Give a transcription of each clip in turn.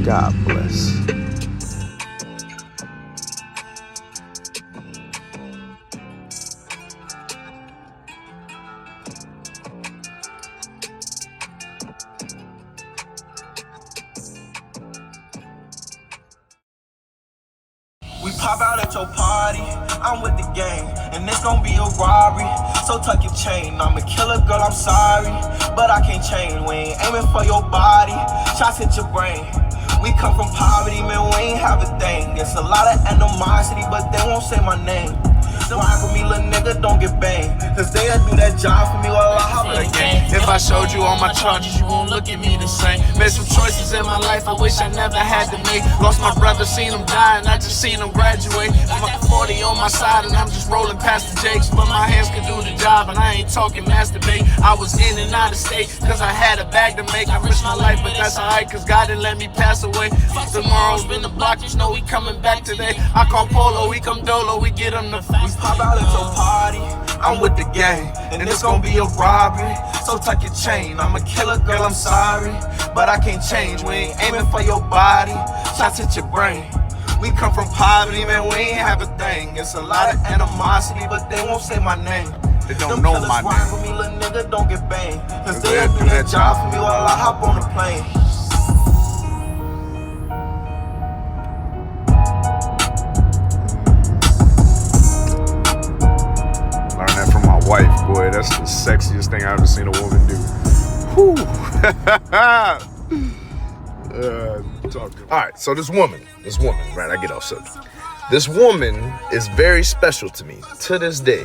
God bless. We pop out at your party, I'm with the gang, and it's gonna be a robbery. So tuck your chain, I'm a killer, girl, I'm sorry, but I can't change. We ain't aiming for your body, shots hit your brain. We come from poverty, man, we ain't have a thing. It's a lot of animosity, but they won't say my name. Ride with me, little nigga, don't get banged, cause they'll do that job for me while I hop in the game. If I showed you all my charges, you won't look at me the same. Made some choices in my life I wish I never had to make. Lost my brother, seen him die, and I just seen him graduate. I'm a 40 on my side, and I'm just rolling past the jakes. But my hands can do the job, and I ain't talking masturbate. I was in and out of state, cause I had a bag to make. I risked my life, but that's alright, cause God didn't let me pass away. Tomorrow's been the block, just know we coming back today. I call Polo, we come Dolo, we get him the We pop out at your party, I'm with the gang, and it's gonna be a robbery. So tuck your chain, I'm a killer, girl, I'm sorry, but I can't change. We ain't aiming for your body, shots hit your brain. We come from poverty, man, we ain't have a thing. It's a lot of animosity, but they won't say my name. They don't know my name. Ride with me, little nigga, don't get banged, cause they'll do that job for me while I hop on the plane. Wife, boy, that's the sexiest thing I've ever seen a woman do. Whew. All right, so this woman, right, I get off subject. This woman is very special to me to this day.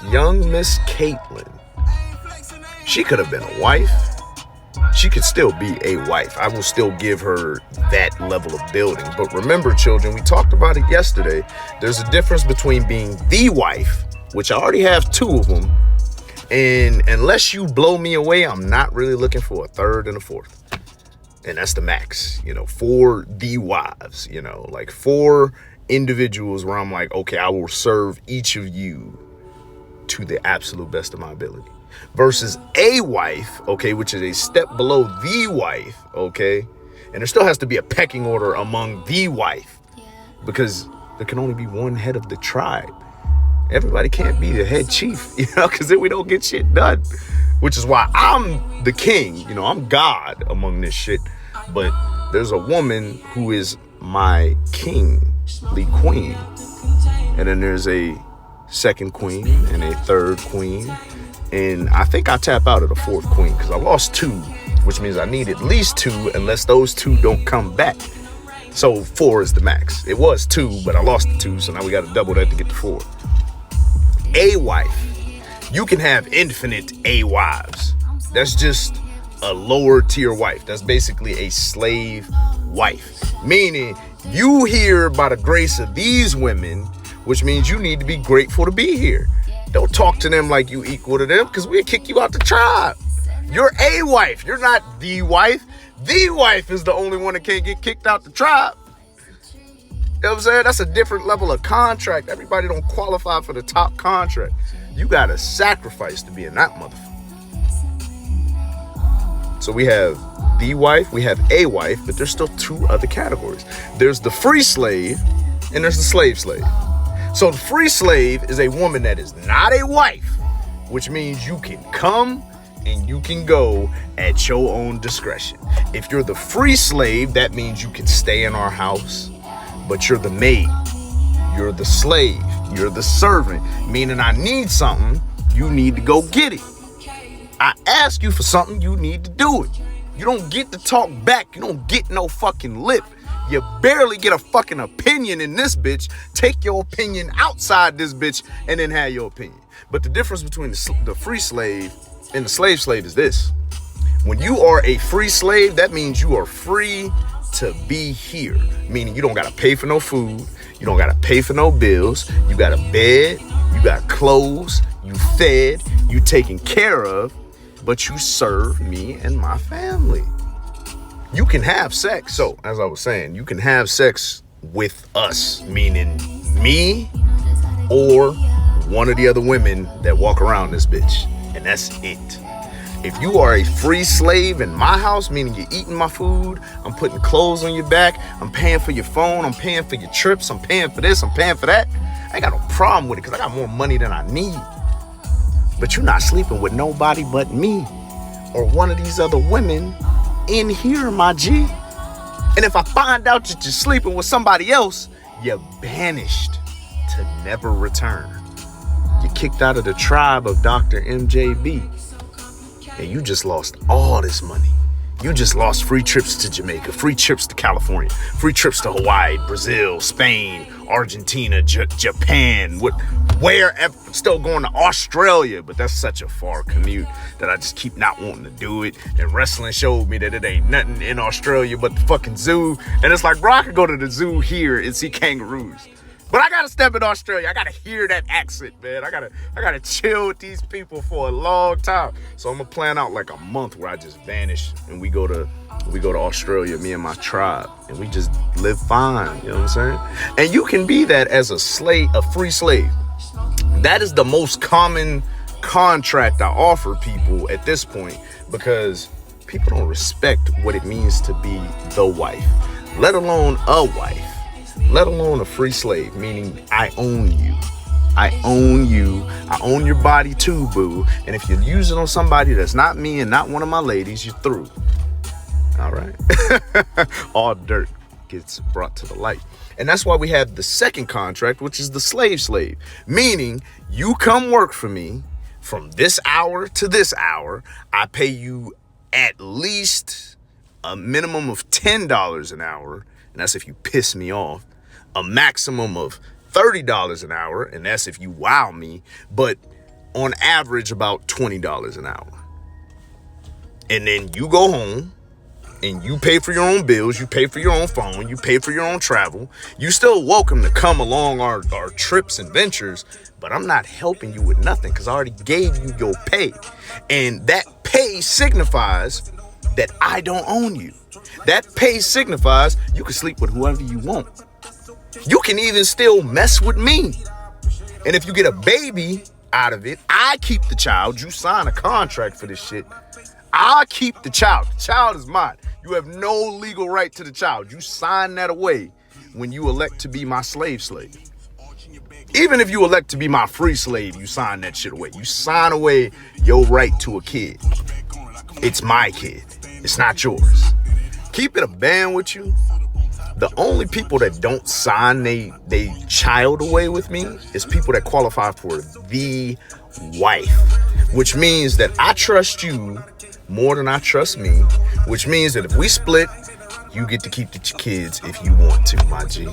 Young Miss Caitlin. She could have been a wife. She could still be a wife. I will still give her that level of building. But remember, children, we talked about it yesterday. There's a difference between being the wife, which I already have 2 of them, and unless you blow me away, I'm not really looking for a 3rd and a 4th. And that's the max, 4 the wives, like 4 individuals where I'm like, okay, I will serve each of you to the absolute best of my ability. Versus a wife, okay, which is a step below the wife, okay? And there still has to be a pecking order among the wife, because there can only be one head of the tribe. Everybody can't be the head chief, because then we don't get shit done. Which is why I'm the king, I'm God among this shit. But there's a woman who is my kingly queen. And then there's a 2nd queen and a 3rd queen. And I think I tap out at a 4th queen because I lost 2, which means I need at least 2 unless those 2 don't come back. So 4 is the max. It was 2, but I lost the 2, so now we got to double that to get to 4. A wife. You can have infinite A wives. That's just a lower tier wife. That's basically a slave wife. Meaning you here by the grace of these women, which means you need to be grateful to be here. Don't talk to them like you equal to them, because we'll kick you out the tribe. You're a wife. You're not the wife. The wife is the only one that can't get kicked out the tribe. You know what I'm saying? That's a different level of contract. Everybody don't qualify for the top contract. You gotta sacrifice to be in that motherfucker. So we have the wife, we have a wife, but there's still 2 other categories. There's the free slave and there's the slave. So the free slave is a woman that is not a wife, which means you can come and you can go at your own discretion. If you're the free slave, that means you can stay in our house, but you're the maid, you're the slave, you're the servant, meaning I need something, you need to go get it. I ask you for something, you need to do it. You don't get to talk back, you don't get no fucking lip. You barely get a fucking opinion in this bitch. Take your opinion outside this bitch and then have your opinion. But the difference between the free slave and the slave is this. When you are a free slave, that means you are free to be here. Meaning you don't gotta pay for no food. You don't gotta pay for no bills. You got a bed. You got clothes. You fed. You taken care of. But you serve me and my family. You can have sex. So, as I was saying, you can have sex with us. Meaning me or one of the other women that walk around this bitch. And that's it. If you are a free slave in my house, meaning you're eating my food, I'm putting clothes on your back, I'm paying for your phone, I'm paying for your trips, I'm paying for this, I'm paying for that, I ain't got no problem with it because I got more money than I need. But you're not sleeping with nobody but me or one of these other women in here, my G. And if I find out that you're sleeping with somebody else, you're banished to never return. You're kicked out of the tribe of Dr. MJB. And you just lost all this money. You just lost free trips to Jamaica, free trips to California, free trips to Hawaii, Brazil, Spain, Argentina, Japan, wherever. Still going to Australia, but that's such a far commute that I just keep not wanting to do it. And wrestling showed me that it ain't nothing in Australia but the fucking zoo. And it's like, bro, I could go to the zoo here and see kangaroos. But I gotta step in Australia. I gotta hear that accent, man. I gotta chill with these people for a long time. So I'm gonna plan out like a month where I just vanish and we go to Australia, me and my tribe, and we just live fine. You know what I'm saying? And you can be that as a slave, a free slave. That is the most common contract I offer people at this point because people don't respect what it means to be the wife, let alone a wife. Let alone a free slave, meaning I own you. I own you. I own your body too, boo. And if you're using on somebody that's not me and not one of my ladies, you're through. All right. All dirt gets brought to the light. And that's why we have the second contract, which is the slave, meaning you come work for me from this hour to this hour. I pay you at least a minimum of $10 an hour. And that's if you piss me off. A maximum of $30 an hour. And that's if you wow me. But on average, about $20 an hour. And then you go home and you pay for your own bills. You pay for your own phone. You pay for your own travel. You still welcome to come along our trips and ventures. But I'm not helping you with nothing because I already gave you your pay. And that pay signifies that I don't own you. That pay signifies you can sleep with whoever you want. You can even still mess with me. And if you get a baby out of it, I keep the child. You sign a contract for this shit. I keep the child. The child is mine. You have no legal right to the child. You sign that away when you elect to be my slave. Even if you elect to be my free slave, you sign that shit away. You sign away your right to a kid. It's my kid. It's not yours. Keep it a band with you. The only people that don't sign they child away with me is people that qualify for the wife, which means that I trust you more than I trust me, which means that if we split, you get to keep the kids if you want to, my G.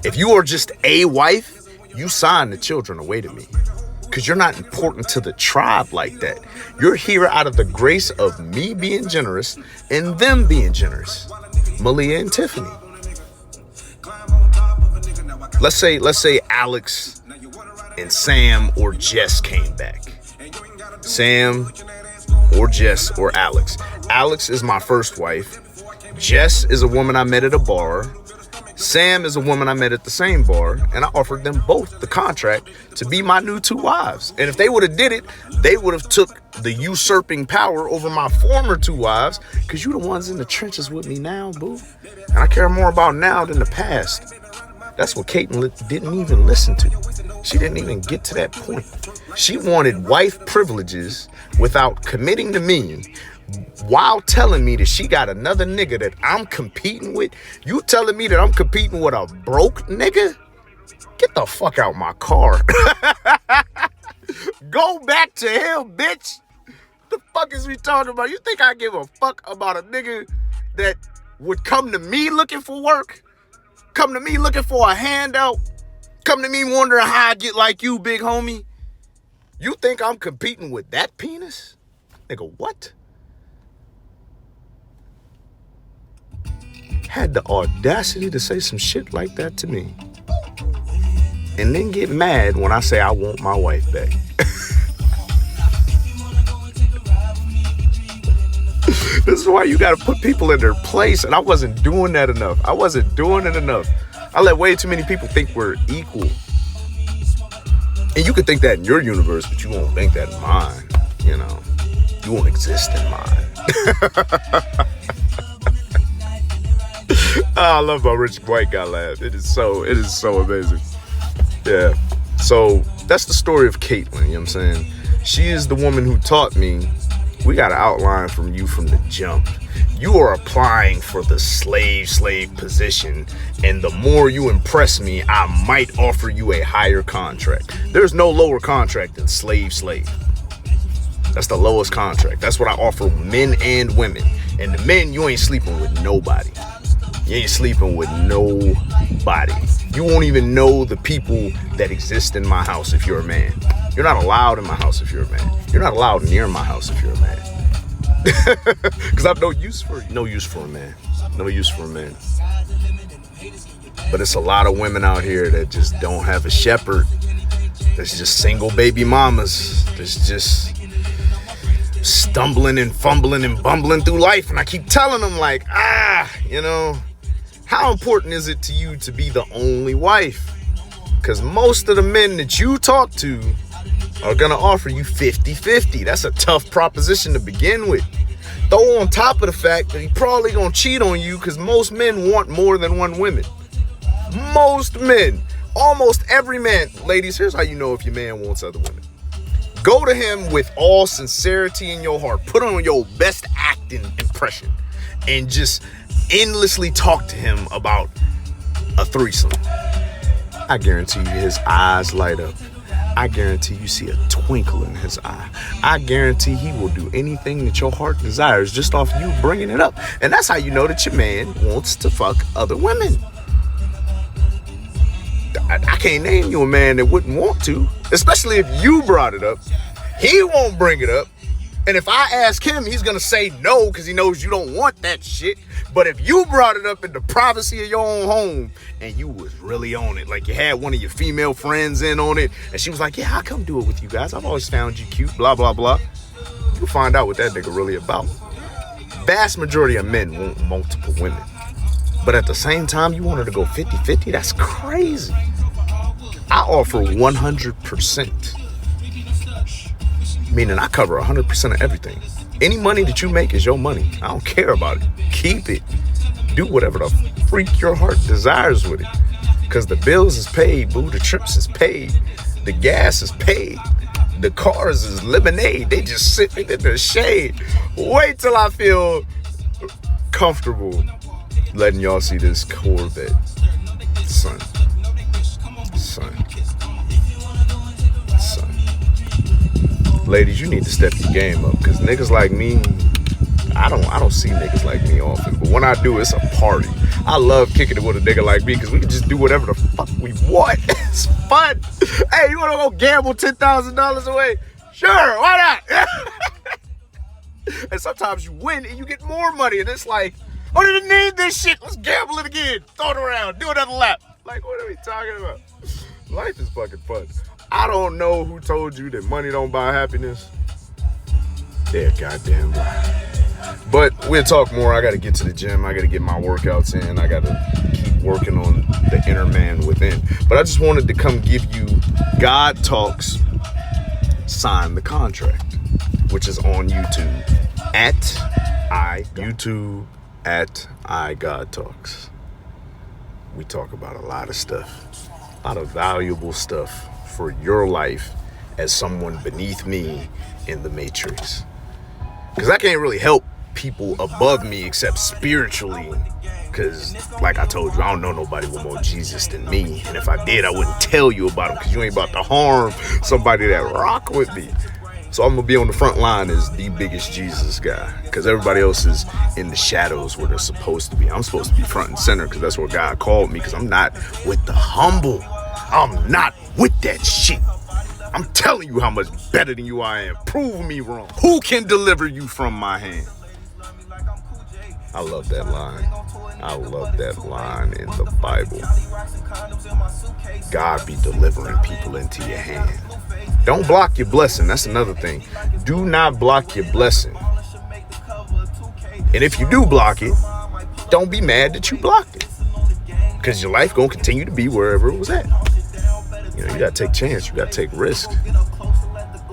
If you are just a wife, you sign the children away to me because you're not important to the tribe like that. You're here out of the grace of me being generous and them being generous. Malia and Tiffany. Let's say Alex and Sam or Jess came back. Sam or Jess or Alex. Alex is my first wife. Jess is a woman I met at a bar. Sam is a woman I met at the same bar, and I offered them both the contract to be my new two wives. And if they would have did it, they would have took the usurping power over my former two wives, because you the ones in the trenches with me now, boo. And I care more about now than the past. That's what Caitlin didn't even listen to. She didn't even get to that point. She wanted wife privileges without committing to me, while telling me that she got another nigga that I'm competing with. You telling me that I'm competing with a broke nigga? Get the fuck out my car. Go back to him, bitch. The fuck is we talking about? You think I give a fuck about a nigga that would come to me looking for work? Come to me looking for a handout? Come to me wondering how I get like you, big homie? You think I'm competing with that penis? Nigga, what? Had the audacity to say some shit like that to me. And then get mad when I say I want my wife back. This is why you gotta put people in their place. And I wasn't doing that enough. I wasn't doing it enough. I let way too many people think we're equal. And you can think that in your universe, but you won't think that in mine, you know. you won't exist in mine. I love how Rich White got laughed. It is so amazing. Yeah. So that's the story of Caitlyn, you know what I'm saying? She is the woman who taught me we got an outline from you from the jump. You are applying for the slave position, and the more you impress me, I might offer you a higher contract. There's no lower contract than slave. That's the lowest contract. That's what I offer men and women. And the men, you ain't sleeping with nobody. You ain't sleeping with nobody. You won't even know the people that exist in my house if you're a man. You're not allowed in my house if you're a man. You're not allowed near my house if you're a man. Because I have no use for you. No use for a man. No use for a man. But it's a lot of women out here that just don't have a shepherd. There's just single baby mamas. There's just stumbling and fumbling and bumbling through life. And I keep telling them like, you know, how important is it to you to be the only wife? Because most of the men that you talk to are going to offer you 50-50. That's a tough proposition to begin with. Throw on top of the fact that he probably going to cheat on you because most men want more than one woman. Most men. Almost every man. Ladies, here's how you know if your man wants other women. Go to him with all sincerity in your heart. Put on your best acting impression and just endlessly talk to him about a threesome. I guarantee you his eyes light up. I guarantee you see a twinkle in his eye. I guarantee he will do anything that your heart desires just off you bringing it up. And that's how you know that your man wants to fuck other women. I can't name you a man that wouldn't want to, especially if you brought it up. He won't bring it up. And if I ask him, he's going to say no because he knows you don't want that shit. But if you brought it up in the privacy of your own home and you was really on it, like you had one of your female friends in on it, and she was like, yeah, I'll come do it with you guys. I've always found you cute, blah, blah, blah. You'll find out what that nigga really about. Vast majority of men want multiple women. But at the same time, you want her to go 50-50? That's crazy. I offer 100%. Meaning I cover 100% of everything. Any money that you make is your money. I don't care about it. Keep it. Do whatever the freak your heart desires with it. Because the bills is paid, boo. The trips is paid. The gas is paid. The cars is lemonade. They just sitting in the shade. Wait till I feel comfortable letting y'all see this Corvette. Son. Ladies, you need to step your game up because niggas like me, I don't see niggas like me often. But when I do, it's a party. I love kicking it with a nigga like me because we can just do whatever the fuck we want. It's fun. Hey, you want to go gamble $10,000 away? Sure, why not? And sometimes you win and you get more money. And it's like, I don't even need this shit. Let's gamble it again. Throw it around. Do another lap. Like, what are we talking about? Life is fucking fun. I don't know who told you that money don't buy happiness. They're goddamn lie. But we'll talk more. I got to get to the gym. I got to get my workouts in. I got to keep working on the inner man within. But I just wanted to come give you God Talks, Sign the Contract, which is on YouTube at God Talks. We talk about a lot of stuff, a lot of valuable stuff for your life as someone beneath me in the matrix. Because I can't really help people above me except spiritually. Because like I told you, I don't know nobody with more Jesus than me. And if I did, I wouldn't tell you about him because you ain't about to harm somebody that rock with me. So I'm going to be on the front line as the biggest Jesus guy. Because everybody else is in the shadows where they're supposed to be. I'm supposed to be front and center because that's what God called me. Because I'm not with the humble. I'm not with that shit. I'm telling you how much better than you I am. Prove me wrong. Who can deliver you from my hand? I love that line. I love that line in the Bible. God be delivering people into your hand. Don't block your blessing. That's another thing. Do not block your blessing. And if you do block it, don't be mad that you blocked it. Because your life gonna continue to be wherever it was at. You know, you gotta take chance. You gotta take risk.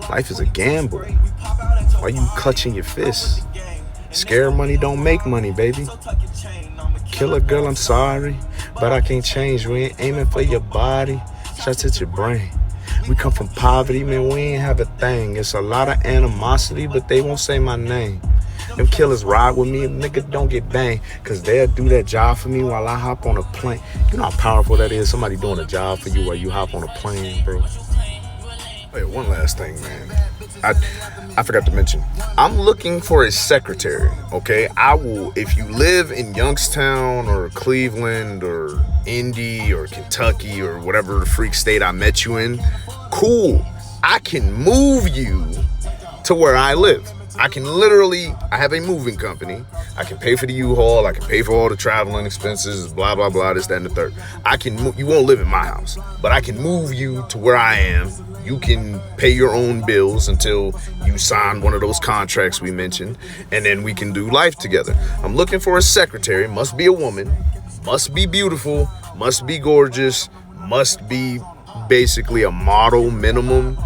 Life is a gamble. Why you clutching your fists? Scare money don't make money, baby. Killer girl, I'm sorry, but I can't change. We ain't aiming for your body, shots at your brain. We come from poverty, man, we ain't have a thing. It's a lot of animosity, but they won't say my name. Them killers ride with me, nigga don't get banged, cause they'll do that job for me while I hop on a plane. You know how powerful that is, somebody doing a job for you while you hop on a plane, bro. Hey, one last thing, man. I forgot to mention, I'm looking for a secretary, okay? I will, if you live in Youngstown or Cleveland or Indy or Kentucky or whatever the freak state I met you in, cool. I can move you to where I live. I can literally, I have a moving company. I can pay for the U-Haul. I can pay for all the traveling expenses, blah, blah, blah, this, that, and the third. I can, you won't live in my house, but I can move you to where I am. You can pay your own bills until you sign one of those contracts we mentioned, and then we can do life together. I'm looking for a secretary, must be a woman, must be beautiful, must be gorgeous, must be basically a model minimum,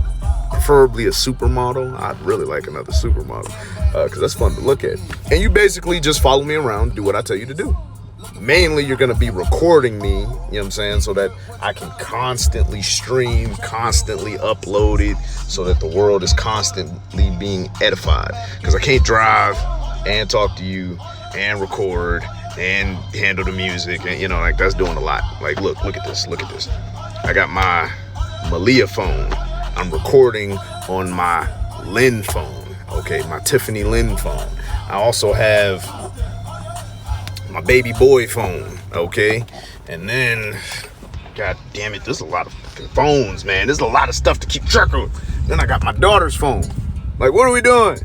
preferably a supermodel. I'd really like another supermodel because that's fun to look at. And you basically just follow me around, do what I tell you to do. Mainly, you're going to be recording me, you know what I'm saying, so that I can constantly stream, constantly upload it, so that the world is constantly being edified. Because I can't drive and talk to you and record and handle the music, and, you know, like, that's doing a lot. Like, look at this. I got my Malia phone. I'm recording on my Lynn phone, okay, my Tiffany Lynn phone. I also have my baby boy phone, okay? And then, god damn it, there's a lot of fucking phones, man. There's a lot of stuff to keep track of. Then I got my daughter's phone. Like, what are we doing?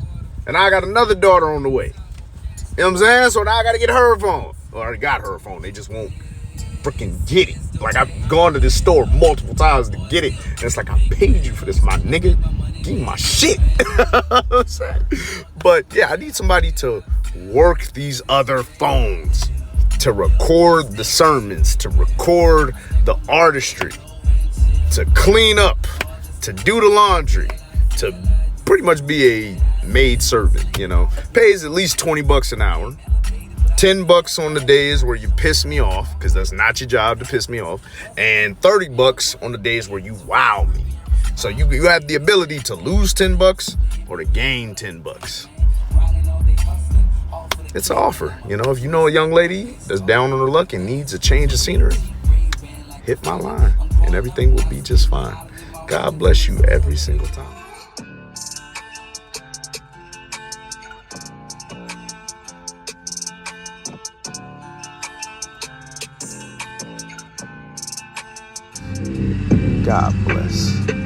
And I got another daughter on the way. You know what I'm saying? So now I gotta get her phone. Well, I already got her phone. They just won't freaking get it. Like, I've gone to this store multiple times to get it. And it's like, I paid you for this, my nigga. Give me my shit. But yeah, I need somebody to work these other phones, to record the sermons, to record the artistry, to clean up, to do the laundry, to pretty much be a maid servant, you know. Pays at least $20 an hour. $10 on the days where you piss me off, because that's not your job to piss me off, and $30 on the days where you wow me. So you have the ability to lose $10 or to gain $10. It's an offer. You know, if you know a young lady that's down on her luck and needs a change of scenery, hit my line and everything will be just fine. God bless you every single time. God bless.